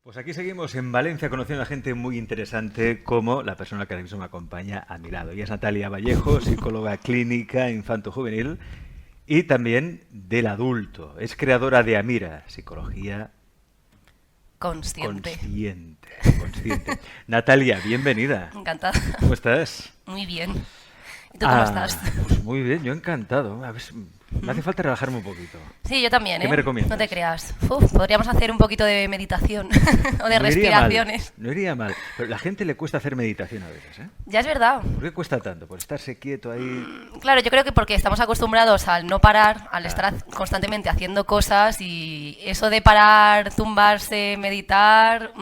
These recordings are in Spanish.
Pues aquí seguimos en Valencia conociendo a gente muy interesante como la persona que ahora mismo me acompaña a mi lado. Ella es Natalia Vallejo, psicóloga clínica infanto-juvenil y también del adulto. Es creadora de Amira, psicología Consciente. consciente. Natalia, bienvenida. Encantada. ¿Cómo estás? Muy bien. ¿Y tú cómo estás? Pues muy bien, yo encantado. A ver, me hace falta relajarme un poquito. Sí, yo también, ¿Qué ¿eh? me recomiendas? No te creas. Podríamos hacer un poquito de meditación o de No iría mal, respiraciones. no iría mal. Pero a la gente le cuesta hacer meditación a veces, ¿eh? Ya es verdad. ¿Por qué cuesta tanto? ¿Por estarse quieto ahí? Claro, yo creo que porque estamos acostumbrados al no parar, al Ah. estar constantemente haciendo cosas y eso de parar, tumbarse, meditar,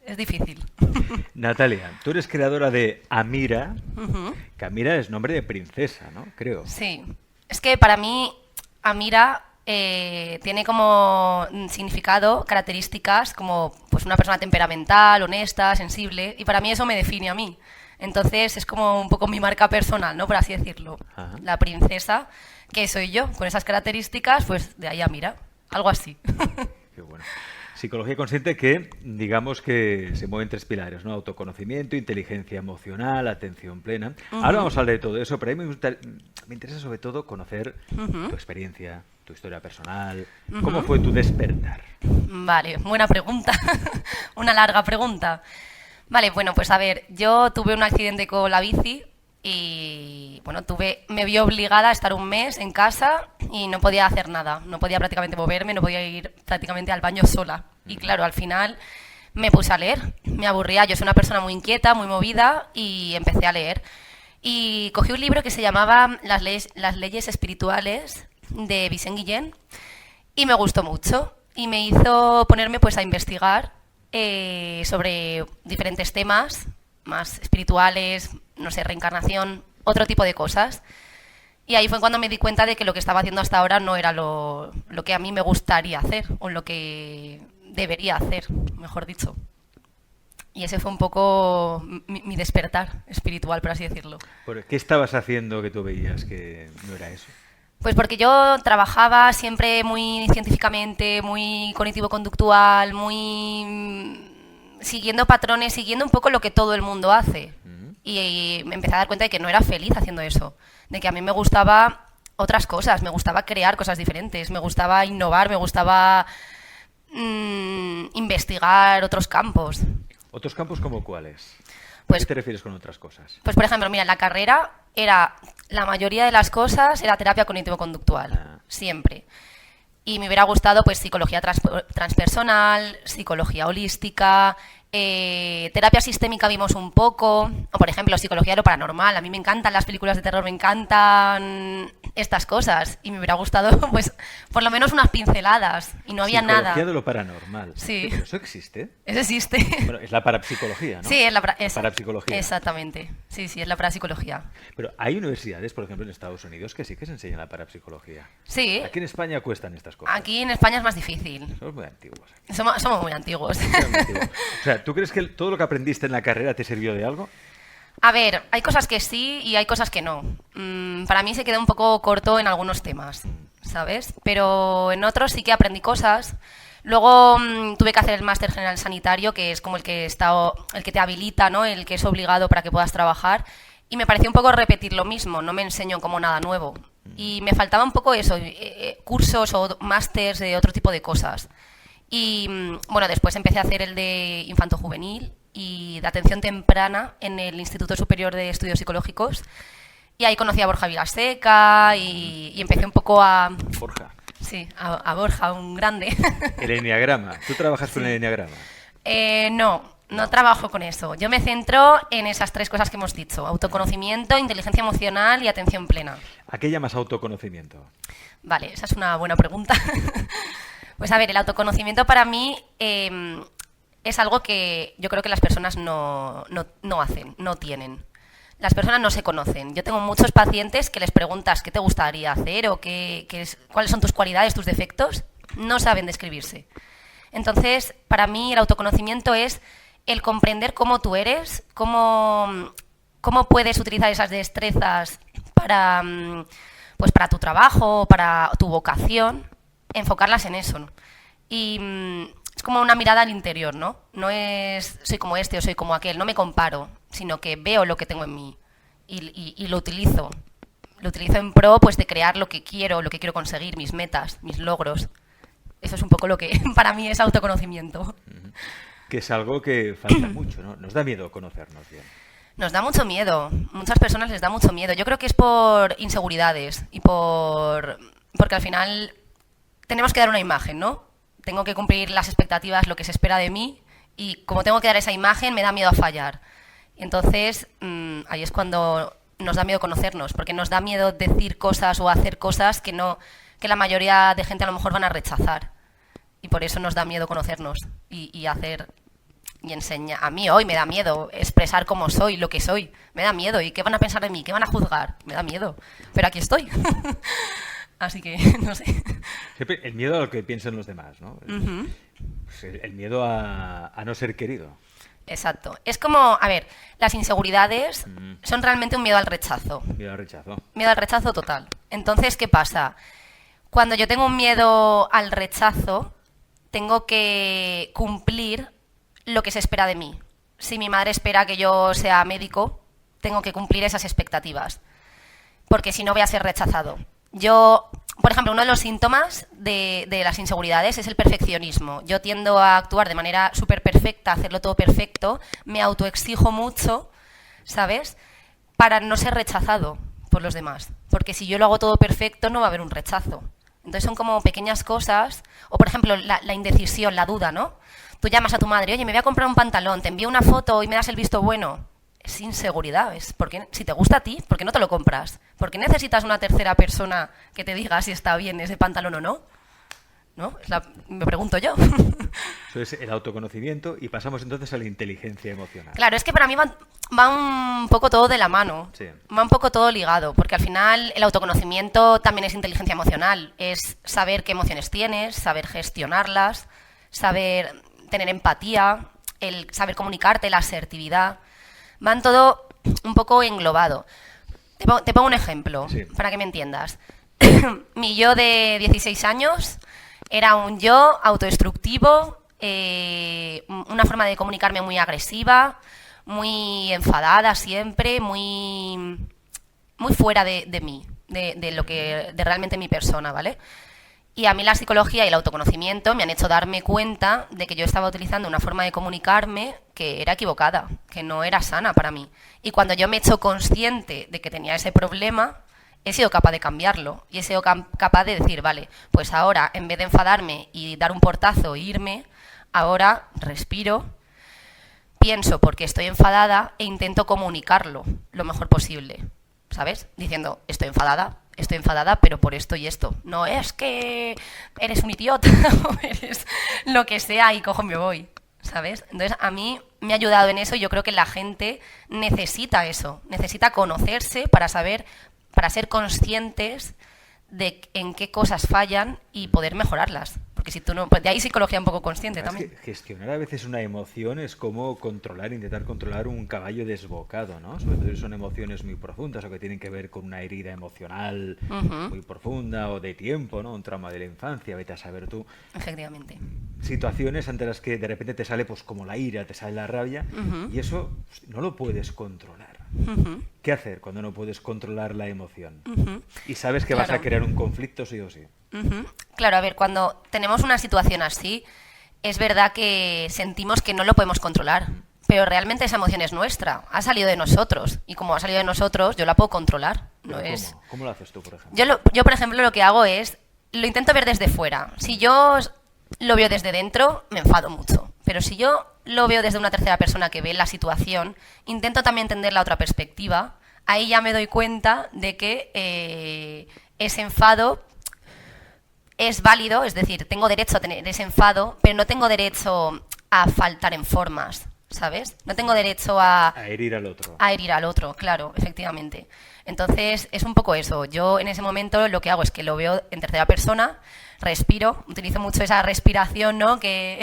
es difícil. Natalia, tú eres creadora de Amira, Ujú. que Amira es nombre de princesa, ¿no? Creo. Sí, es que para mí Amira tiene como significado, características como pues una persona temperamental, honesta, sensible, y para mí eso me define a mí. Entonces es como un poco mi marca personal, ¿no? Por así decirlo. Ajá. La princesa, que soy yo, con esas características, pues de ahí Amira, algo así. Qué bueno. Psicología consciente que, digamos que se mueven tres pilares, ¿no? Autoconocimiento, inteligencia emocional, atención plena. Ahora vamos a hablar de todo eso, pero a mí me interesa sobre todo conocer tu experiencia, tu historia personal. ¿Cómo fue tu despertar? Vale, buena pregunta. Una larga pregunta. Vale, bueno, pues a ver, yo tuve un accidente con la bici y bueno, me vi obligada a estar un mes en casa y no podía hacer nada, no podía prácticamente moverme, no podía ir prácticamente al baño sola. Y claro, al final me puse a leer, me aburría, yo soy una persona muy inquieta, muy movida y empecé a leer. Y cogí un libro que se llamaba Las leyes espirituales de Vicent Guillén y me gustó mucho y me hizo ponerme pues a investigar sobre diferentes temas más espirituales, no sé, reencarnación, otro tipo de cosas. Y ahí fue cuando me di cuenta de que lo que estaba haciendo hasta ahora no era lo que a mí me gustaría hacer, o lo que debería hacer, mejor dicho. Y ese fue un poco mi despertar espiritual, por así decirlo. ¿Qué estabas haciendo que tú veías que no era eso? Pues porque yo trabajaba siempre muy científicamente, muy cognitivo-conductual, muy siguiendo patrones, siguiendo un poco lo que todo el mundo hace. Y me empecé a dar cuenta de que no era feliz haciendo eso, de que a mí me gustaba otras cosas, me gustaba crear cosas diferentes, me gustaba innovar, me gustaba investigar otros campos. ¿Otros campos como cuáles? ¿A Pues qué te refieres con otras cosas? Pues, por ejemplo, mira, en la carrera la mayoría de las cosas era terapia cognitivo-conductual, siempre. Y me hubiera gustado, pues, psicología transpersonal, psicología holística, terapia sistémica vimos un poco, o por ejemplo, psicología de lo paranormal. A mí me encantan las películas de terror, me encantan estas cosas. Y me hubiera gustado, pues, por lo menos unas pinceladas. Y no había nada. Psicología de lo paranormal. Sí. ¿Pero eso existe? Eso existe. Bueno, es la parapsicología, ¿no? Sí, es Parapsicología. Exactamente. Sí, es la parapsicología. Pero hay universidades, por ejemplo, en Estados Unidos, que sí que se enseñan la parapsicología. Sí. Aquí en España cuestan estas cosas. Aquí en España es más difícil. Somos muy antiguos. Somos muy antiguos. Muy antiguos. O sea, ¿tú crees que todo lo que aprendiste en la carrera te sirvió de algo? A ver, hay cosas que sí y hay cosas que no. Para mí se queda un poco corto en algunos temas, ¿sabes? Pero en otros sí que aprendí cosas. Luego tuve que hacer el máster general sanitario, que es como el que te habilita, ¿no? El que es obligado para que puedas trabajar. Y me pareció un poco repetir lo mismo, no me enseñó como nada nuevo. Y me faltaba un poco eso, cursos o másters de otro tipo de cosas. Y bueno, después empecé a hacer el de infanto-juvenil y de atención temprana en el Instituto Superior de Estudios Psicológicos. Y ahí conocí a Borja Vilaseca y empecé un poco a... Borja. Sí, a Borja, un grande. El enneagrama. ¿Tú trabajas con el enneagrama? No trabajo con eso. Yo me centro en esas tres cosas que hemos dicho: autoconocimiento, inteligencia emocional y atención plena. ¿A qué llamas autoconocimiento? Vale, esa es una buena pregunta. Pues a ver, el autoconocimiento para mí es algo que yo creo que las personas no hacen, no tienen. Las personas no se conocen. Yo tengo muchos pacientes que les preguntas qué te gustaría hacer o cuáles son tus cualidades, tus defectos. No saben describirse. Entonces, para mí el autoconocimiento es el comprender cómo tú eres, cómo puedes utilizar esas destrezas para tu trabajo, para tu vocación, enfocarlas en eso, ¿no? Y es como una mirada al interior, ¿no? No es soy como este o soy como aquel, no me comparo, sino que veo lo que tengo en mí y lo utilizo. Lo utilizo en pro pues de crear lo que quiero conseguir, mis metas, mis logros. Eso es un poco lo que para mí es autoconocimiento. Que es algo que falta mucho, ¿no? Nos da miedo conocernos bien. Nos da mucho miedo. Muchas personas les da mucho miedo. Yo creo que es por inseguridades y porque al final tenemos que dar una imagen, ¿no? Tengo que cumplir las expectativas, lo que se espera de mí, y como tengo que dar esa imagen, me da miedo a fallar. Entonces, ahí es cuando nos da miedo conocernos, porque nos da miedo decir cosas o hacer cosas que la mayoría de gente a lo mejor van a rechazar. Y por eso nos da miedo conocernos y hacer y enseñar. A mí hoy me da miedo expresar cómo soy, lo que soy. Me da miedo. ¿Y qué van a pensar de mí? ¿Qué van a juzgar? Me da miedo. Pero aquí estoy. Así que, no sé. Siempre el miedo a lo que piensen los demás, ¿no? Pues el miedo a no ser querido. Exacto. Es como, a ver, las inseguridades son realmente un miedo al rechazo. Miedo al rechazo. Miedo al rechazo total. Entonces, ¿qué pasa? Cuando yo tengo un miedo al rechazo, tengo que cumplir lo que se espera de mí. Si mi madre espera que yo sea médico, tengo que cumplir esas expectativas, porque si no voy a ser rechazado. Yo, por ejemplo, uno de los síntomas de las inseguridades es el perfeccionismo. Yo tiendo a actuar de manera súper perfecta, a hacerlo todo perfecto, me autoexijo mucho, ¿sabes? Para no ser rechazado por los demás, porque si yo lo hago todo perfecto no va a haber un rechazo. Entonces son como pequeñas cosas, o por ejemplo la indecisión, la duda, ¿no? Tú llamas a tu madre, oye, me voy a comprar un pantalón, te envío una foto y me das el visto bueno. Es inseguridad, es porque si te gusta a ti, ¿por qué no te lo compras? ¿Por qué necesitas una tercera persona que te diga si está bien ese pantalón o no? ¿No? Me pregunto yo. Eso es el autoconocimiento y pasamos entonces a la inteligencia emocional. Claro, es que para mí va un poco todo de la mano, Sí. Va un poco todo ligado, porque al final el autoconocimiento también es inteligencia emocional, es saber qué emociones tienes, saber gestionarlas, saber tener empatía, el saber comunicarte, la asertividad, van todo un poco englobado. Te pongo un ejemplo, Sí. para que me entiendas. Mi yo de 16 años era un yo autodestructivo, una forma de comunicarme muy agresiva, muy enfadada siempre, muy fuera de mí, de realmente mi persona, ¿vale? Y a mí la psicología y el autoconocimiento me han hecho darme cuenta de que yo estaba utilizando una forma de comunicarme que era equivocada, que no era sana para mí. Y cuando yo me he hecho consciente de que tenía ese problema, he sido capaz de cambiarlo y he sido capaz de decir, vale, pues ahora en vez de enfadarme y dar un portazo e irme, ahora respiro, pienso por qué estoy enfadada e intento comunicarlo lo mejor posible, ¿sabes? Diciendo, estoy enfadada, pero por esto y esto. No es que eres un idiota o eres lo que sea y cojo y me voy, ¿sabes? Entonces a mí me ha ayudado en eso y yo creo que la gente necesita eso, necesita conocerse para saber, para ser conscientes de en qué cosas fallan y poder mejorarlas. Porque si tú no, pues de ahí psicología un poco consciente también. Que gestionar a veces una emoción es como intentar controlar un caballo desbocado, ¿no? Sobre todo si son emociones muy profundas o que tienen que ver con una herida emocional muy profunda o de tiempo, ¿no? Un trauma de la infancia, vete a saber tú. Efectivamente. Situaciones ante las que de repente te sale pues como la ira, te sale la rabia y eso pues, no lo puedes controlar. ¿Qué hacer cuando no puedes controlar la emoción? Y sabes que vas a crear un conflicto sí o sí. Claro, a ver, cuando tenemos una situación así, es verdad que sentimos que no lo podemos controlar, pero realmente esa emoción es nuestra, ha salido de nosotros, y como ha salido de nosotros, yo la puedo controlar. No es... ¿Cómo lo haces tú, por ejemplo? Yo, por ejemplo, lo que hago es, lo intento ver desde fuera. Si yo lo veo desde dentro, me enfado mucho, pero si yo lo veo desde una tercera persona que ve la situación, intento también entender la otra perspectiva, ahí ya me doy cuenta de que ese enfado es válido, es decir, tengo derecho a tener ese enfado, pero no tengo derecho a faltar en formas, ¿sabes? No tengo derecho a herir al otro. A herir al otro, claro, efectivamente. Entonces, es un poco eso. Yo en ese momento lo que hago es que lo veo en tercera persona, respiro, utilizo mucho esa respiración, ¿no? que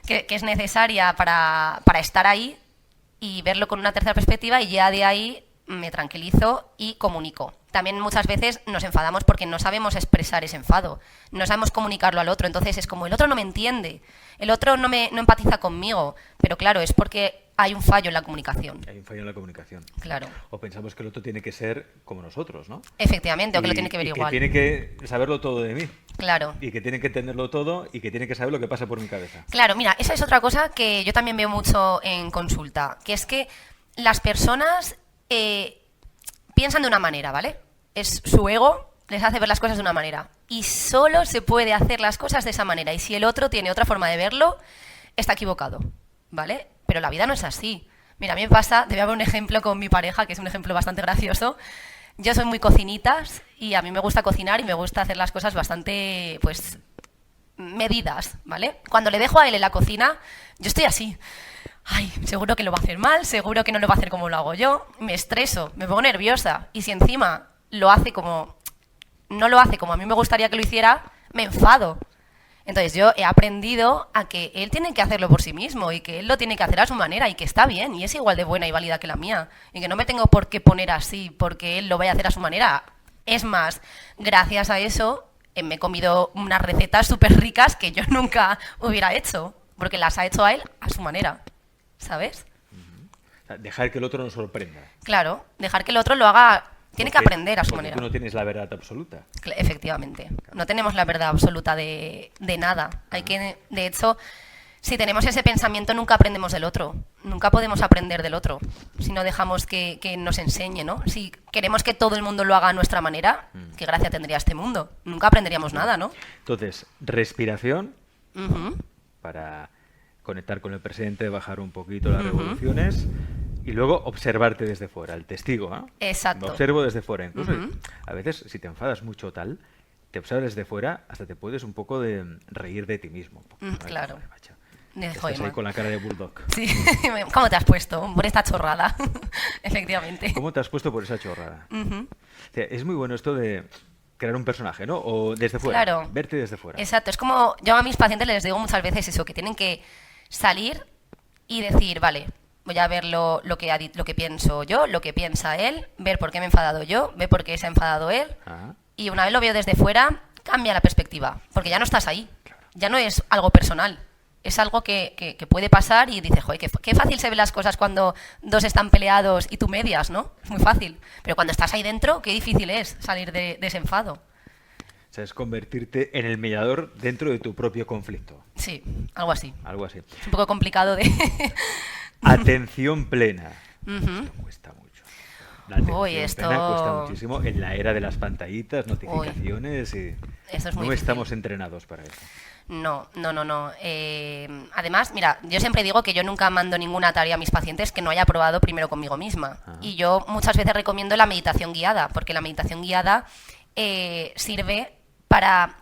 es necesaria para estar ahí y verlo con una tercera perspectiva y ya de ahí me tranquilizo y comunico. también muchas veces nos enfadamos porque no sabemos expresar ese enfado, no sabemos comunicarlo al otro, entonces es como el otro no me entiende, el otro no empatiza conmigo, pero claro, es porque hay un fallo en la comunicación. Hay un fallo en la comunicación. Claro. O pensamos que el otro tiene que ser como nosotros, ¿no? Efectivamente, o que lo tiene que ver y igual. Que tiene que saberlo todo de mí. Claro. Y que tiene que entenderlo todo y que tiene que saber lo que pasa por mi cabeza. Claro, mira, esa es otra cosa que yo también veo mucho en consulta, que es que las personas piensan de una manera, ¿vale? Es su ego, les hace ver las cosas de una manera. Y solo se puede hacer las cosas de esa manera. Y si el otro tiene otra forma de verlo, está equivocado, ¿vale? Pero la vida no es así. Mira, a mí me pasa, te voy a dar un ejemplo con mi pareja, que es un ejemplo bastante gracioso. Yo soy muy cocinitas y a mí me gusta cocinar y me gusta hacer las cosas bastante, pues, medidas, ¿vale? Cuando le dejo a él en la cocina, yo estoy así. Ay, seguro que lo va a hacer mal, seguro que no lo va a hacer como lo hago yo. Me estreso, me pongo nerviosa. Y si encima lo hace como... no lo hace como a mí me gustaría que lo hiciera, me enfado. Entonces yo he aprendido a que él tiene que hacerlo por sí mismo y que él lo tiene que hacer a su manera y que está bien y es igual de buena y válida que la mía. Y que no me tengo por qué poner así porque él lo vaya a hacer a su manera. Es más, gracias a eso me he comido unas recetas súper ricas que yo nunca hubiera hecho porque las ha hecho a él a su manera, ¿sabes? O sea, dejar que el otro nos sorprenda. Claro, dejar que el otro lo haga... Tiene que aprender a su manera. Tú no tienes la verdad absoluta. Efectivamente. No tenemos la verdad absoluta de nada. Hay que, de hecho, si tenemos ese pensamiento, nunca aprendemos del otro. Nunca podemos aprender del otro si no dejamos que nos enseñe, ¿no? Si queremos que todo el mundo lo haga a nuestra manera, ¿qué gracia tendría este mundo? Nunca aprenderíamos nada, ¿no? Entonces, respiración Ujú. para conectar con el presente, bajar un poquito las revoluciones. Y luego observarte desde fuera, el testigo, ¿no? Exacto. Me observo desde fuera. Incluso a veces, si te enfadas mucho tal, te observas desde fuera, hasta te puedes un poco de reír de ti mismo. Claro. Joder, macho. De Estás joder, ahí con la cara de bulldog. Sí, ¿cómo te has puesto por esta chorrada? Efectivamente. ¿Cómo te has puesto por esa chorrada? Ujú. O sea, es muy bueno esto de crear un personaje, ¿no? O desde fuera, Claro. verte desde fuera. Exacto, es como yo a mis pacientes les digo muchas veces eso, que tienen que salir y decir, vale, voy a ver lo que pienso yo, lo que piensa él, ver por qué me he enfadado yo, ver por qué se ha enfadado él. Ah, Y una vez lo veo desde fuera, cambia la perspectiva, porque ya no estás ahí, ya no es algo personal, es algo que puede pasar y dices, joder, qué fácil se ven las cosas cuando dos están peleados y tú medias, ¿no? Es muy fácil, pero cuando estás ahí dentro, qué difícil es salir de ese enfado. o sea, es convertirte en el mediador dentro de tu propio conflicto. Sí, algo así. Algo así. Es un poco complicado de... Atención plena. Ujú. Esto cuesta mucho. La atención Uy, esto- plena cuesta muchísimo en la era de las pantallitas, notificaciones y Esto es muy no difícil. estamos entrenados para eso. No. Además, mira, yo siempre digo que yo nunca mando ninguna tarea a mis pacientes que no haya probado primero conmigo misma. Ah. Y yo muchas veces recomiendo la meditación guiada, porque la meditación guiada sirve para...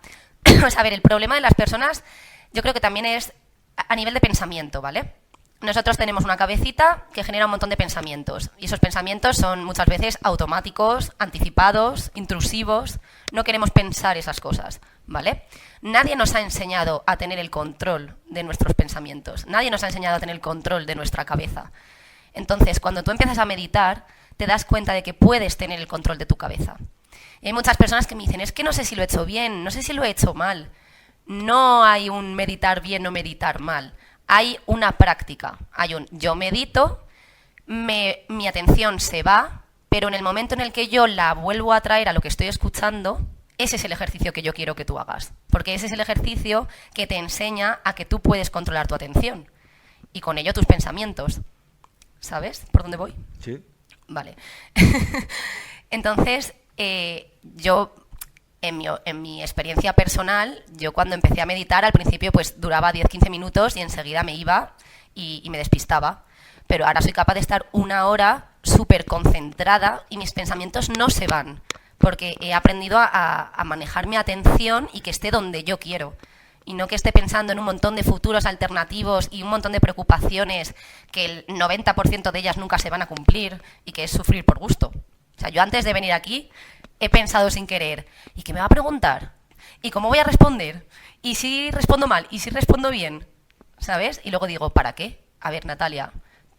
O sea, a ver, el problema de las personas yo creo que también es a nivel de pensamiento, ¿vale? Nosotros tenemos una cabecita que genera un montón de pensamientos y esos pensamientos son muchas veces automáticos, anticipados, intrusivos. No queremos pensar esas cosas, ¿vale? Nadie nos ha enseñado a tener el control de nuestros pensamientos. Nadie nos ha enseñado a tener el control de nuestra cabeza. Entonces, cuando tú empiezas a meditar, te das cuenta de que puedes tener el control de tu cabeza. Y hay muchas personas que me dicen, es que no sé si lo he hecho bien, no sé si lo he hecho mal. No hay un meditar bien o meditar mal. Hay una práctica. Hay un yo medito, mi atención se va, pero en el momento en el que yo la vuelvo a traer a lo que estoy escuchando, ese es el ejercicio que yo quiero que tú hagas. Porque ese es el ejercicio que te enseña a que tú puedes controlar tu atención y con ello tus pensamientos. ¿Sabes por dónde voy? Sí. Vale. Entonces, yo, en mi experiencia personal, yo cuando empecé a meditar, al principio pues duraba 10-15 minutos y enseguida me iba y me despistaba. Pero ahora soy capaz de estar una hora súper concentrada y mis pensamientos no se van, porque he aprendido a manejar mi atención y que esté donde yo quiero. Y no que esté pensando en un montón de futuros alternativos y un montón de preocupaciones que el 90% de ellas nunca se van a cumplir y que es sufrir por gusto. O sea, yo antes de venir aquí he pensado sin querer, ¿y qué me va a preguntar? ¿Y cómo voy a responder? ¿Y si respondo mal? ¿Y si respondo bien? ¿Sabes? Y luego digo, ¿para qué? A ver, Natalia,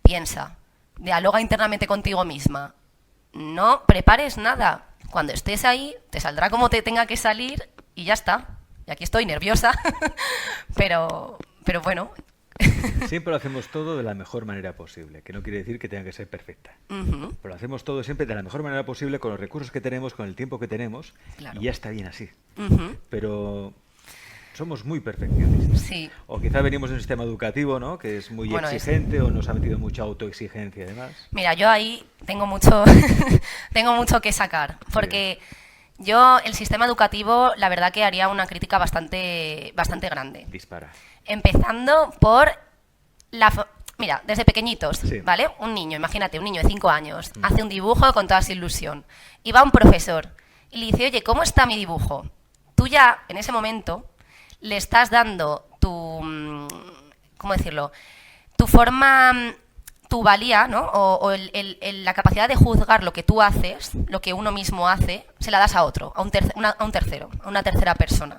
piensa, dialoga internamente contigo misma. No prepares nada, Cuando estés ahí, te saldrá como te tenga que salir y ya está. Y aquí estoy nerviosa, pero bueno. Siempre lo hacemos todo de la mejor manera posible, que no quiere decir que tenga que ser perfecta. Pero lo hacemos todo siempre de la mejor manera posible, con los recursos que tenemos, con el tiempo que tenemos, Claro. y ya está bien así. Pero somos muy perfeccionistas. Sí. O quizá venimos de un sistema educativo, ¿no?, que es muy Bueno, exigente, o nos ha metido mucha autoexigencia además. Mira, yo ahí tengo mucho, tengo mucho que sacar, porque yo el sistema educativo, la verdad que haría una crítica bastante grande. Dispara. Empezando por mira, desde pequeñitos, Sí. ¿vale? Un niño, imagínate, un niño de 5 años, hace un dibujo con toda su ilusión. Y va un profesor y le dice, oye, ¿cómo está mi dibujo? Tú ya, en ese momento, le estás dando ¿cómo decirlo? Tu forma, tu valía, ¿no? O la capacidad de juzgar lo que tú haces, lo que uno mismo hace, se la das a otro, a un tercero, a una tercera persona.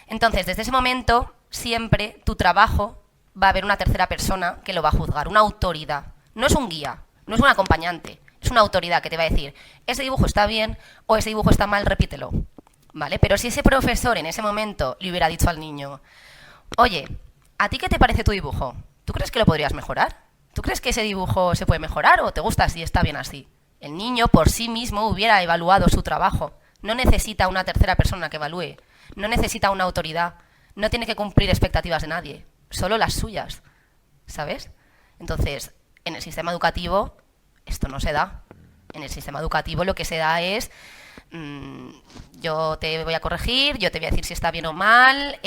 Entonces, desde ese momento, siempre tu trabajo va a haber una tercera persona que lo va a juzgar, una autoridad. No es un guía, no es un acompañante, es una autoridad que te va a decir, ese dibujo está bien o ese dibujo está mal, repítelo. ¿Vale? Pero si ese profesor en ese momento le hubiera dicho al niño, oye, ¿a ti qué te parece tu dibujo? ¿Tú crees que lo podrías mejorar? ¿Tú crees que ese dibujo se puede mejorar o te gusta así, está bien así? El niño por sí mismo hubiera evaluado su trabajo. No necesita una tercera persona que evalúe. No necesita una autoridad. No tiene que cumplir expectativas de nadie. Solo las suyas. ¿Sabes? Entonces, en el sistema educativo esto no se da. En el sistema educativo lo que se da es yo te voy a corregir, yo te voy a decir si está bien o mal,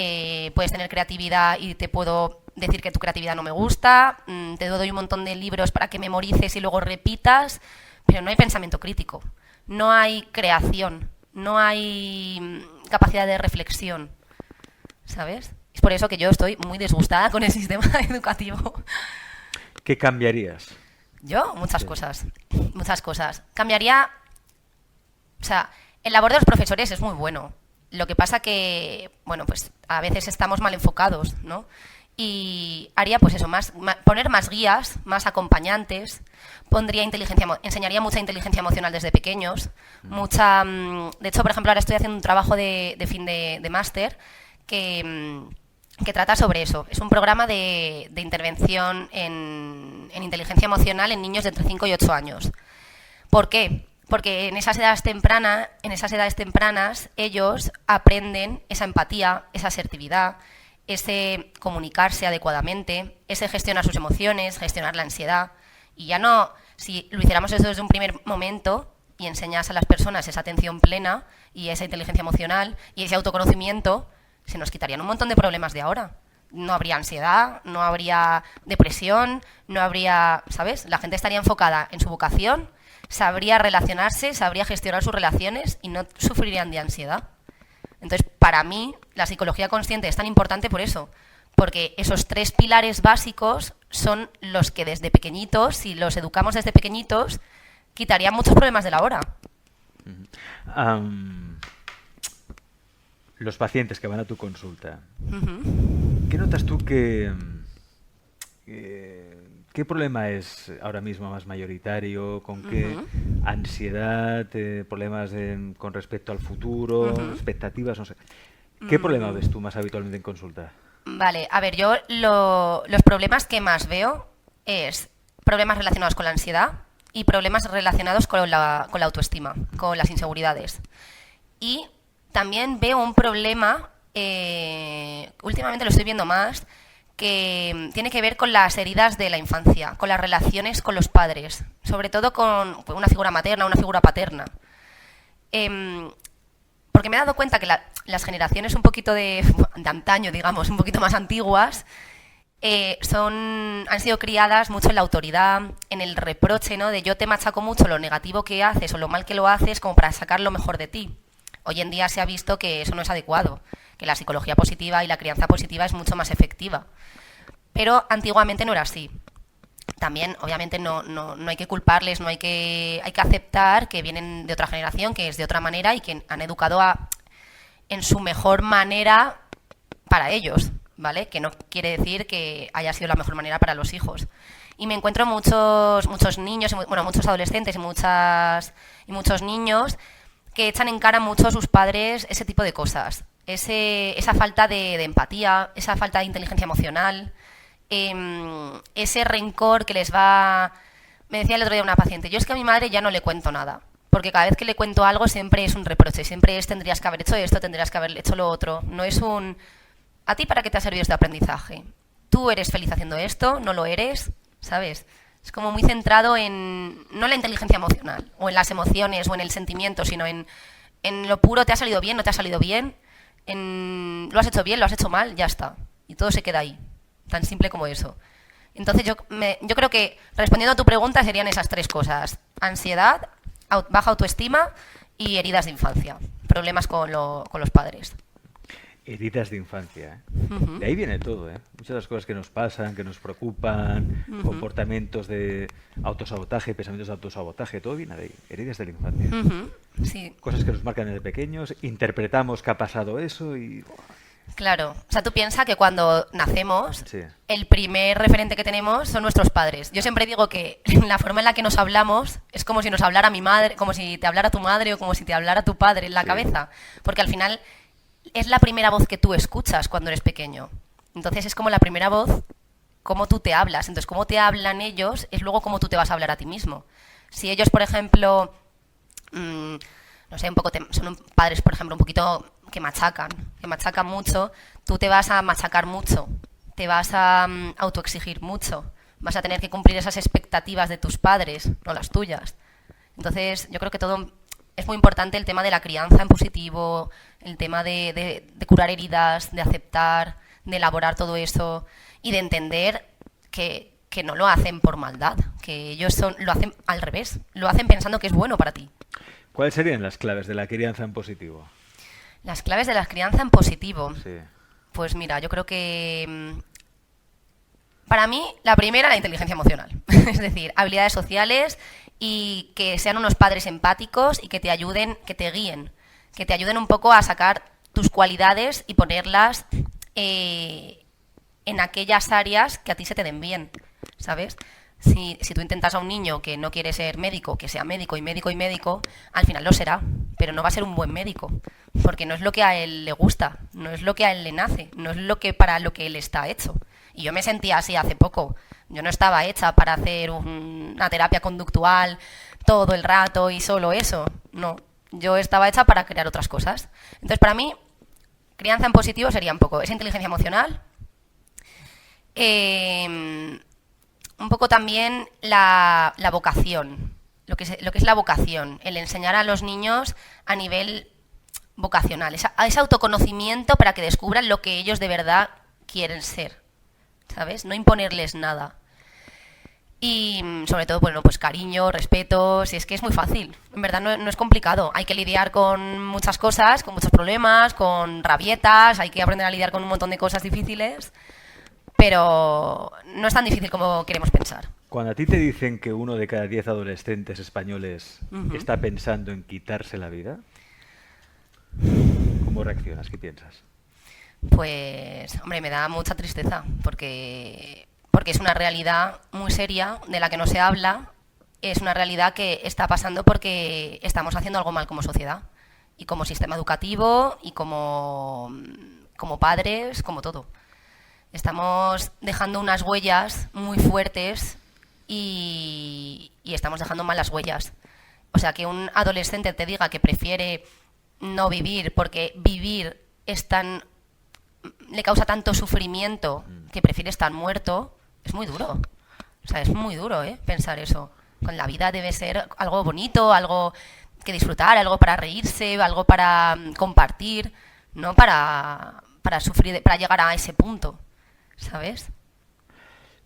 puedes tener creatividad y te puedo decir que tu creatividad no me gusta, te doy un montón de libros para que memorices y luego repitas, pero no hay pensamiento crítico, no hay creación, no hay capacidad de reflexión, ¿sabes? Es por eso que yo estoy muy disgustada con el sistema educativo. ¿Qué cambiarías? Yo, muchas cosas. Cambiaría, o sea, el labor de los profesores es muy bueno. Lo que pasa que, bueno, pues a veces estamos mal enfocados, ¿no? Y haría, pues eso, poner más guías, más acompañantes, enseñaría mucha inteligencia emocional desde pequeños, de hecho, por ejemplo, ahora estoy haciendo un trabajo de fin de máster que trata sobre eso. Es un programa de intervención en inteligencia emocional en niños de entre 5 y 8 años. ¿Por qué? Porque en esas edades tempranas ellos aprenden esa empatía, esa asertividad, ese comunicarse adecuadamente, ese gestionar sus emociones, gestionar la ansiedad. Y ya no, si lo hiciéramos eso desde un primer momento y enseñas a las personas esa atención plena y esa inteligencia emocional y ese autoconocimiento, se nos quitarían un montón de problemas de ahora. No habría ansiedad, no habría depresión, no habría, ¿sabes? La gente estaría enfocada en su vocación, sabría relacionarse, sabría gestionar sus relaciones y no sufrirían de ansiedad. Entonces, para mí, la psicología consciente es tan importante por eso, porque esos 3 pilares básicos son los que desde pequeñitos, si los educamos desde pequeñitos, quitarían muchos problemas de la hora. Los pacientes que van a tu consulta, ¿qué notas tú qué problema es ahora mismo más mayoritario? ¿Con qué ansiedad, problemas con respecto al futuro, expectativas, no sé? ¿Qué problema ves tú más habitualmente en consulta? Vale, a ver, yo los problemas que más veo es problemas relacionados con la ansiedad y problemas relacionados con la autoestima, con las inseguridades. Y también veo un problema, últimamente lo estoy viendo más, que tiene que ver con las heridas de la infancia, con las relaciones con los padres, sobre todo con una figura materna, una figura paterna. Porque me he dado cuenta que las generaciones un poquito de antaño, digamos, un poquito más antiguas, han sido criadas mucho en la autoridad, en el reproche, ¿no? De yo te machaco mucho lo negativo que haces o lo mal que lo haces como para sacar lo mejor de ti. Hoy en día se ha visto que eso no es adecuado, que la psicología positiva y la crianza positiva es mucho más efectiva. Pero antiguamente no era así. También, obviamente, no hay que culparles, hay que aceptar que vienen de otra generación, que es de otra manera y que han educado en su mejor manera para ellos, ¿vale? Que no quiere decir que haya sido la mejor manera para los hijos. Y me encuentro muchos niños, muchos adolescentes y muchos niños que echan en cara mucho a sus padres ese tipo de cosas. Esa falta de empatía, esa falta de inteligencia emocional, ese rencor que les va... Me decía el otro día una paciente, yo es que a mi madre ya no le cuento nada, porque cada vez que le cuento algo siempre es un reproche, siempre es tendrías que haber hecho esto, tendrías que haber hecho lo otro. No es un... ¿A ti para qué te ha servido este aprendizaje? ¿Tú eres feliz haciendo esto? ¿No lo eres? ¿Sabes? Es como muy centrado en, no en la inteligencia emocional, o en las emociones, o en el sentimiento, sino en lo puro, ¿te ha salido bien? ¿No te ha salido bien? ¿Lo has hecho bien? ¿Lo has hecho mal? Ya está. Y todo se queda ahí. Tan simple como eso. Entonces yo creo que, respondiendo a tu pregunta, serían esas 3 cosas. Ansiedad, baja autoestima y heridas de infancia. Problemas con los padres. Heridas de infancia, ¿eh? De ahí viene todo, ¿eh? Muchas de las cosas que nos pasan, que nos preocupan, comportamientos de autosabotaje, pensamientos de autosabotaje, todo viene de ahí, heridas de la infancia. Sí. Cosas que nos marcan desde pequeños, interpretamos que ha pasado eso y... Claro, o sea, tú piensas que cuando nacemos, Sí. el primer referente que tenemos son nuestros padres. Yo siempre digo que la forma en la que nos hablamos es como si nos hablara mi madre, como si te hablara tu madre o como si te hablara tu padre en la cabeza, porque al final es la primera voz que tú escuchas cuando eres pequeño. Entonces es como la primera voz, cómo tú te hablas. Entonces, cómo te hablan ellos es luego cómo tú te vas a hablar a ti mismo. Si ellos, por ejemplo, no sé, son padres, por ejemplo, un poquito que machacan mucho, tú te vas a machacar mucho, te vas a autoexigir mucho, vas a tener que cumplir esas expectativas de tus padres, no las tuyas. Entonces, yo creo que todo es muy importante el tema de la crianza en positivo, el tema de curar heridas, de aceptar, de elaborar todo eso y de entender que no lo hacen por maldad, que ellos lo hacen al revés, lo hacen pensando que es bueno para ti. ¿Cuáles serían las claves de la crianza en positivo? Las claves de la crianza en positivo. Sí. Pues mira, yo creo que para mí la primera, la inteligencia emocional. Es decir, habilidades sociales y que sean unos padres empáticos y que te ayuden, que te guíen, que te ayuden un poco a sacar tus cualidades y ponerlas en aquellas áreas que a ti se te den bien, ¿sabes? Si tú intentas a un niño que no quiere ser médico, que sea médico y médico y médico, al final lo será, pero no va a ser un buen médico, porque no es lo que a él le gusta, no es lo que a él le nace, no es para lo que él está hecho. Y yo me sentía así hace poco, yo no estaba hecha para hacer una terapia conductual todo el rato y solo eso, no, yo estaba hecha para crear otras cosas. Entonces, para mí, crianza en positivo sería un poco esa inteligencia emocional, un poco también la vocación, lo que es la vocación, el enseñar a los niños a nivel vocacional, ese autoconocimiento para que descubran lo que ellos de verdad quieren ser, ¿sabes? No imponerles nada. Y sobre todo, bueno, pues cariño, respeto, si es que es muy fácil, en verdad no es complicado, hay que lidiar con muchas cosas, con muchos problemas, con rabietas, hay que aprender a lidiar con un montón de cosas difíciles, pero no es tan difícil como queremos pensar. Cuando a ti te dicen que 1 de cada 10 adolescentes españoles está pensando en quitarse la vida, ¿cómo reaccionas? ¿Qué piensas? Pues, hombre, me da mucha tristeza, porque es una realidad muy seria de la que no se habla, es una realidad que está pasando porque estamos haciendo algo mal como sociedad, y como sistema educativo, y como padres, como todo. Estamos dejando unas huellas muy fuertes y estamos dejando malas huellas. O sea, que un adolescente te diga que prefiere no vivir porque vivir le causa tanto sufrimiento que prefiere estar muerto, es muy duro. O sea, es muy duro, pensar eso. Con la vida debe ser algo bonito, algo que disfrutar, algo para reírse, algo para compartir, no para sufrir, para llegar a ese punto. ¿Sabes?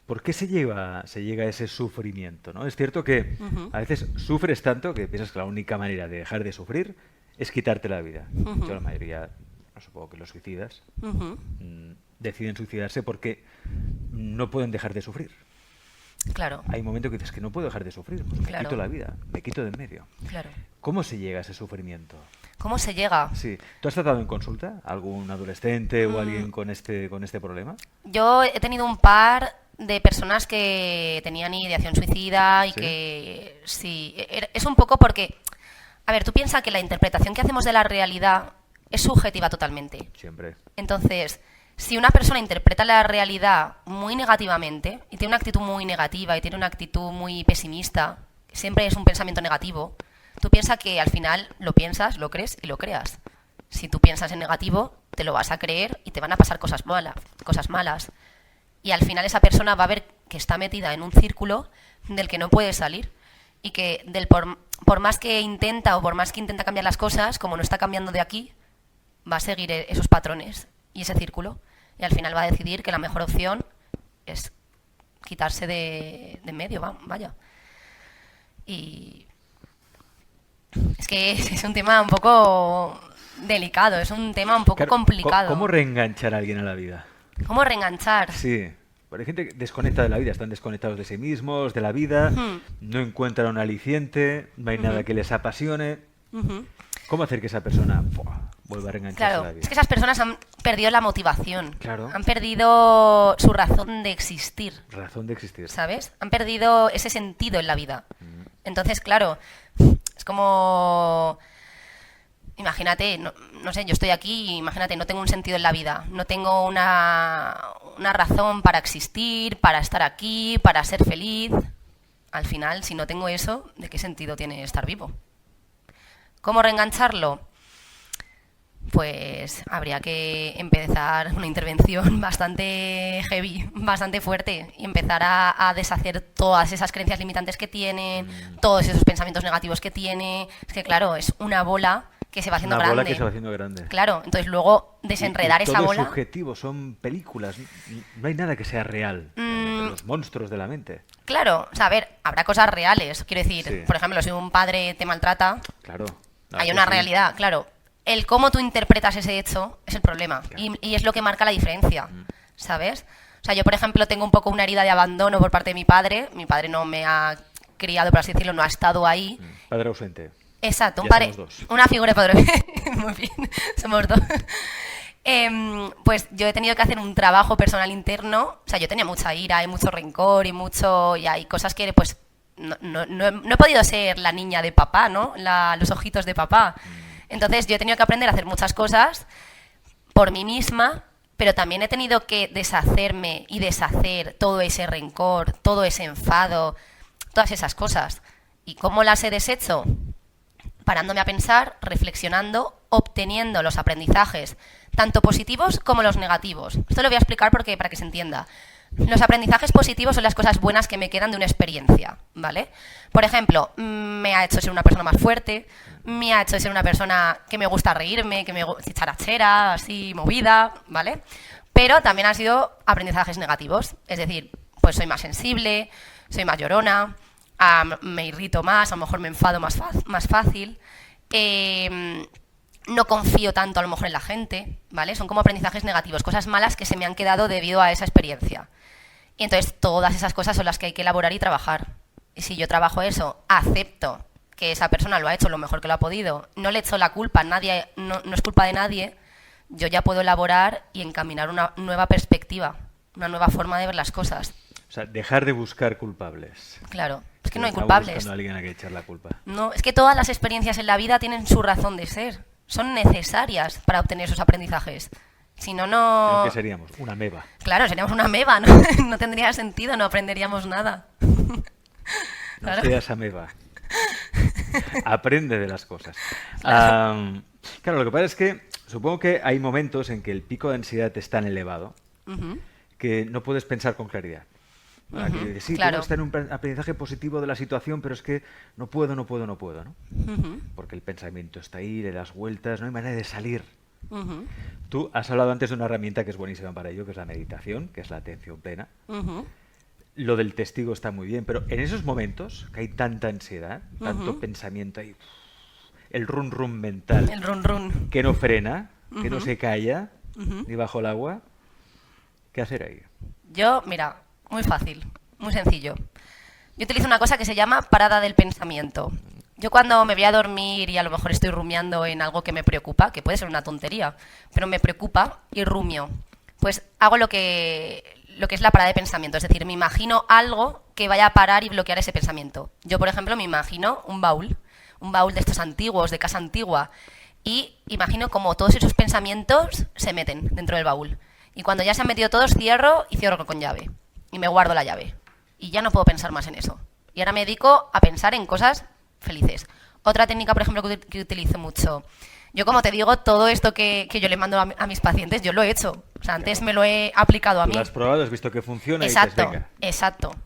¿Por qué se llega a ese sufrimiento, ¿no? Es cierto que a veces sufres tanto que piensas que la única manera de dejar de sufrir es quitarte la vida. Yo la mayoría, no supongo que los suicidas, deciden suicidarse porque no pueden dejar de sufrir. Claro. Hay un momento que dices que no puedo dejar de sufrir, pues me quito la vida, me quito de en medio. Claro. ¿Cómo se llega a ese sufrimiento? ¿Cómo se llega? Sí. ¿Tú has tratado en consulta algún adolescente o alguien con este problema? Yo he tenido un par de personas que tenían ideación suicida y ¿Sí? que sí, es un poco porque A ver, tú piensas que la interpretación que hacemos de la realidad es subjetiva totalmente. Siempre. Entonces, si una persona interpreta la realidad muy negativamente y tiene una actitud muy negativa y tiene una actitud muy pesimista, siempre es un pensamiento negativo, tú piensas que al final lo piensas, lo crees y lo creas. Si tú piensas en negativo, te lo vas a creer y te van a pasar cosas malas. Y al final esa persona va a ver que está metida en un círculo del que no puede salir y que por más que intenta o por más que intenta cambiar las cosas, como no está cambiando de aquí, va a seguir esos patrones y ese círculo. Y al final va a decidir que la mejor opción es quitarse de en medio, vaya. Y es que es un tema un poco delicado, es un tema un poco Claro, complicado. ¿cómo reenganchar a alguien a la vida? ¿Cómo reenganchar? Sí. Hay gente que desconecta de la vida, están desconectados de sí mismos, de la vida, no encuentran un aliciente, no hay nada que les apasione. ¿Cómo hacer que esa persona vuelva a reengancharse a Claro, la vida? es que esas personas han perdido la motivación, Claro. han perdido su razón de existir, Razón de existir. ¿sabes? Han perdido ese sentido en la vida. Entonces, claro, es como... Imagínate, no sé, yo estoy aquí, imagínate, no tengo un sentido en la vida, no tengo una razón para existir, para estar aquí, para ser feliz. Al final, si no tengo eso, ¿de qué sentido tiene estar vivo? ¿Cómo reengancharlo? Pues habría que empezar una intervención bastante heavy, bastante fuerte, y empezar a deshacer todas esas creencias limitantes que tiene, todos esos pensamientos negativos que tiene. Es que, claro, es una bola que se va haciendo Una bola grande. que se va haciendo grande. Claro, entonces luego desenredar Y esa todo bola... es subjetivo, son películas, no hay nada que sea real. Los monstruos de la mente. Claro, o sea, a ver, habrá cosas reales. Quiero decir, Sí. por ejemplo, si un padre te maltrata, Claro. hay una realidad, claro. El cómo tú interpretas ese hecho es el problema. Claro. Y es lo que marca la diferencia, ¿sabes? O sea, yo, por ejemplo, tengo un poco una herida de abandono por parte de mi padre. Mi padre no me ha criado, por así decirlo, no ha estado ahí. Padre ausente. Exacto, un Ya padre, somos dos. una figura de padre. Muy bien, somos dos. Pues yo he tenido que hacer un trabajo personal interno. O sea, yo tenía mucha ira y mucho rencor y hay cosas que pues no he podido ser la niña de papá, ¿no? Los ojitos de papá. Entonces yo he tenido que aprender a hacer muchas cosas por mí misma, pero también he tenido que deshacerme y deshacer todo ese rencor, todo ese enfado, todas esas cosas. ¿Y cómo las he deshecho? Parándome a pensar, reflexionando, obteniendo los aprendizajes, tanto positivos como los negativos. Esto lo voy a explicar para que se entienda. Los aprendizajes positivos son las cosas buenas que me quedan de una experiencia, ¿vale? Por ejemplo, me ha hecho ser una persona más fuerte, me ha hecho ser una persona que me gusta reírme, que me gusta charachera, así movida, ¿vale? Pero también han sido aprendizajes negativos, es decir, pues soy más sensible, soy más llorona, me irrito más, a lo mejor me enfado más fácil, no confío tanto a lo mejor en la gente, ¿vale? Son como aprendizajes negativos, cosas malas que se me han quedado debido a esa experiencia. Y entonces todas esas cosas son las que hay que elaborar y trabajar. Y si yo trabajo eso, acepto que esa persona lo ha hecho lo mejor que lo ha podido, no le echo la culpa, no es culpa de nadie, yo ya puedo elaborar y encaminar una nueva perspectiva, una nueva forma de ver las cosas. O sea, dejar de buscar culpables. Claro, es que no hay Estamos culpables. buscando a alguien a que echar la culpa. No, es que todas las experiencias en la vida tienen su razón de ser. Son necesarias para obtener esos aprendizajes. Si no, no... ¿Qué seríamos? Una meba. Claro, seríamos una ameba, ¿no? No tendría sentido, no aprenderíamos nada. No Claro. seas ameba. Aprende de las cosas. Claro. Claro, lo que pasa es que supongo que hay momentos en que el pico de ansiedad es tan elevado Ujú, que no puedes pensar con claridad. Ujú, Que dices, sí, claro. tengo que estar en un aprendizaje positivo de la situación, pero es que no puedo, ¿no? ujú, Porque el pensamiento está ahí, le das vueltas, no hay manera de salir. ujú, Tú has hablado antes de una herramienta que es buenísima para ello, que es la meditación, que es la atención plena. ujú. Lo del testigo está muy bien, pero en esos momentos que hay tanta ansiedad, tanto Ujú. pensamiento ahí, el run run mental, El run run. que no frena, que no Ujú. se calla, Ujú. ni bajo el agua, ¿qué hacer ahí? Yo, mira, muy fácil, muy sencillo. Yo utilizo una cosa que se llama parada del pensamiento. Yo cuando me voy a dormir y a lo mejor estoy rumiando en algo que me preocupa, que puede ser una tontería, pero me preocupa y rumio, pues hago lo que es la parada de pensamiento. Es decir, me imagino algo que vaya a parar y bloquear ese pensamiento. Yo, por ejemplo, me imagino un baúl un baúl de estos antiguos, de casa antigua, y imagino como todos esos pensamientos se meten dentro del baúl. Y cuando ya se han metido todos, cierro y cierro con llave. Y me guardo la llave. Y ya no puedo pensar más en eso. Y ahora me dedico a pensar en cosas felices. Otra técnica, por ejemplo, que utilizo mucho. Yo, como te digo, todo esto que yo le mando a mis pacientes, yo lo he hecho. O sea, antes me lo he aplicado a mí. Tú lo has probado, has visto que funciona Exacto, y dices, venga. exacto.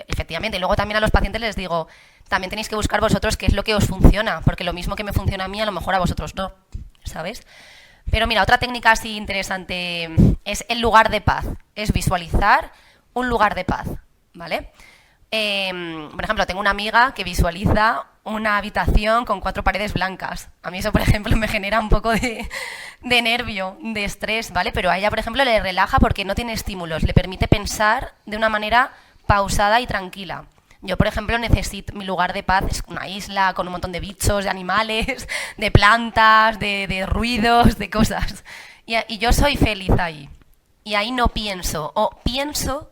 Efectivamente. Y luego también a los pacientes les digo, también tenéis que buscar vosotros qué es lo que os funciona. Porque lo mismo que me funciona a mí, a lo mejor a vosotros no. ¿Sabes? Pero mira, otra técnica así interesante es el lugar de paz. Es visualizar un lugar de paz, ¿vale? Por ejemplo, tengo una amiga que visualiza una habitación con 4 paredes blancas. A mí eso, por ejemplo, me genera un poco de nervio, de estrés, ¿vale? Pero a ella, por ejemplo, le relaja porque no tiene estímulos, le permite pensar de una manera pausada y tranquila. Yo, por ejemplo, necesito mi lugar de paz, es una isla con un montón de bichos, de animales, de plantas, de ruidos, de cosas. Y yo soy feliz ahí. Y ahí no pienso, o pienso,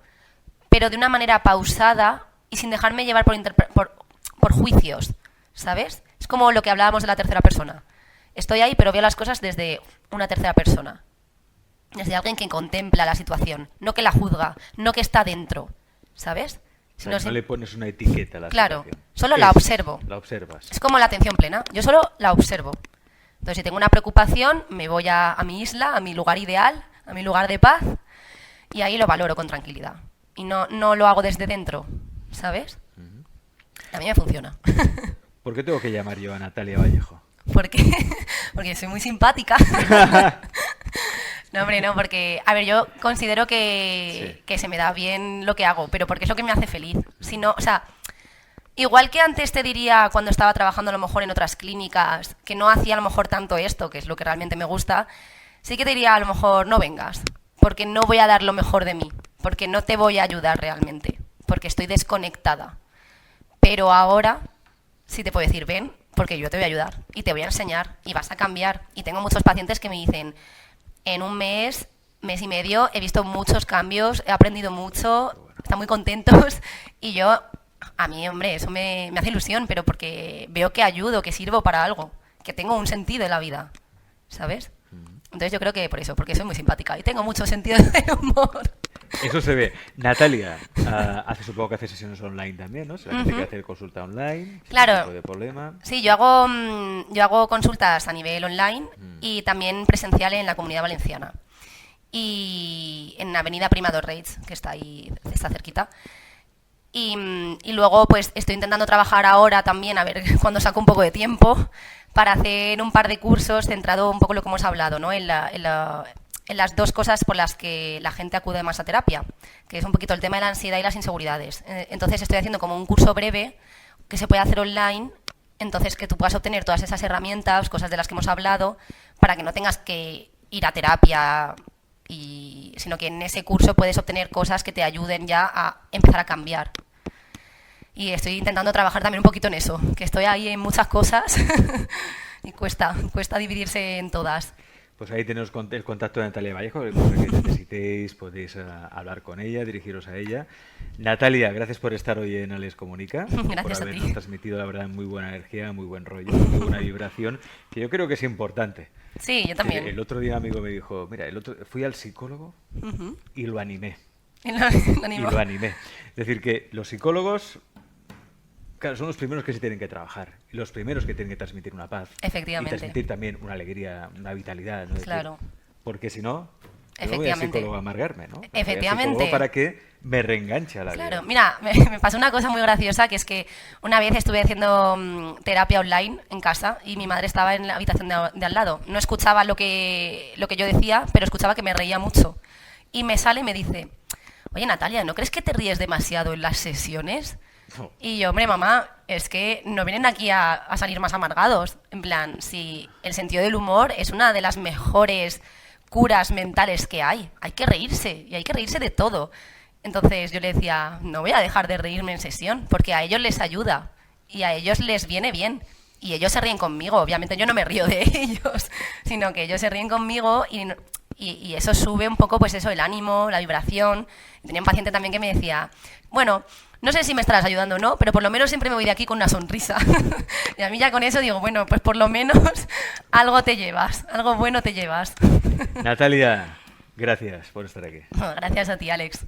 pero de una manera pausada y sin dejarme llevar por juicios, ¿sabes? Es como lo que hablábamos de la tercera persona. Estoy ahí, pero veo las cosas desde una tercera persona. Desde alguien que contempla la situación, no que la juzga, no que está dentro, ¿sabes? O sea, no le pones una etiqueta a la Claro, situación. solo la observo. La observas. Es como la atención plena, yo solo la observo. Entonces, si tengo una preocupación, me voy a mi isla, a mi lugar ideal, a mi lugar de paz, y ahí lo valoro con tranquilidad. Y no lo hago desde dentro, ¿sabes? A mí me funciona. ¿Por qué tengo que llamar yo a Natalia Vallejo? ¿Por qué? Porque soy muy simpática. No, hombre, no, porque, a ver, yo considero que se me da bien lo que hago, pero porque es lo que me hace feliz. Si no, o sea, igual que antes te diría cuando estaba trabajando a lo mejor en otras clínicas, que no hacía a lo mejor tanto esto, que es lo que realmente me gusta, sí que te diría a lo mejor no vengas, porque no voy a dar lo mejor de mí, porque no te voy a ayudar realmente, porque estoy desconectada. Pero ahora sí te puedo decir, ven, porque yo te voy a ayudar y te voy a enseñar y vas a cambiar. Y tengo muchos pacientes que me dicen, en un mes y medio, he visto muchos cambios, he aprendido mucho, están muy contentos y yo, a mí, hombre, eso me hace ilusión, pero porque veo que ayudo, que sirvo para algo, que tengo un sentido en la vida, ¿sabes? Entonces yo creo que por eso, porque soy muy simpática y tengo mucho sentido del humor. Eso se ve. Natalia, supongo que hace sesiones online también, ¿no? Si la gente quiere hacer consulta online, claro. Tipo de problema. Sí, yo hago consultas a nivel online y también presencial en la Comunidad Valenciana. Y en Avenida Prima dos Reis, que está ahí, está cerquita. Y luego pues estoy intentando trabajar ahora también, a ver cuando saco un poco de tiempo, para hacer un par de cursos centrado un poco en lo que hemos hablado, ¿no? En las dos cosas por las que la gente acude más a terapia, que es un poquito el tema de la ansiedad y las inseguridades. Entonces estoy haciendo como un curso breve que se puede hacer online, entonces que tú puedas obtener todas esas herramientas, cosas de las que hemos hablado, para que no tengas que ir a terapia, sino que en ese curso puedes obtener cosas que te ayuden ya a empezar a cambiar. Y estoy intentando trabajar también un poquito en eso, que estoy ahí en muchas cosas y cuesta dividirse en todas. Pues ahí tenéis el contacto de Natalia Vallejo, que necesitéis podéis hablar con ella, dirigiros a ella. Natalia, gracias por estar hoy en Alex Comunica, gracias por a habernos ti. transmitido, la verdad, muy buena energía, muy buen rollo, muy buena vibración, que yo creo que es importante. Sí, yo también. El otro día un amigo me dijo, mira, fui al psicólogo y lo animé. Y lo animé. Es decir, que los psicólogos, claro, son los primeros que se tienen que trabajar, los primeros que tienen que transmitir una paz. Efectivamente. Y transmitir también una alegría, una vitalidad, ¿no? Claro. Porque si no, yo no voy al Efectivamente. psicólogo a amargarme, ¿no? Efectivamente. Voy al psicólogo para que me reenganche a la vida. Claro, mira, me pasó una cosa muy graciosa, que es que una vez estuve haciendo terapia online en casa y mi madre estaba en la habitación de al lado. No escuchaba lo que yo decía, pero escuchaba que me reía mucho. Y me sale y me dice, oye Natalia, ¿no crees que te ríes demasiado en las sesiones? No. Y yo, hombre, mamá, es que no vienen aquí a salir más amargados. En plan, si el sentido del humor es una de las mejores curas mentales que hay. Hay que reírse, y hay que reírse de todo. Entonces yo le decía, no voy a dejar de reírme en sesión, porque a ellos les ayuda, y a ellos les viene bien. Y ellos se ríen conmigo. Obviamente yo no me río de ellos, sino que ellos se ríen conmigo y eso sube un poco, pues eso, el ánimo, la vibración. Tenía un paciente también que me decía, bueno, no sé si me estarás ayudando o no, pero por lo menos siempre me voy de aquí con una sonrisa. Y a mí ya con eso digo, bueno, pues por lo menos algo te llevas, algo bueno te llevas. Natalia, gracias por estar aquí. Gracias a ti, Alex.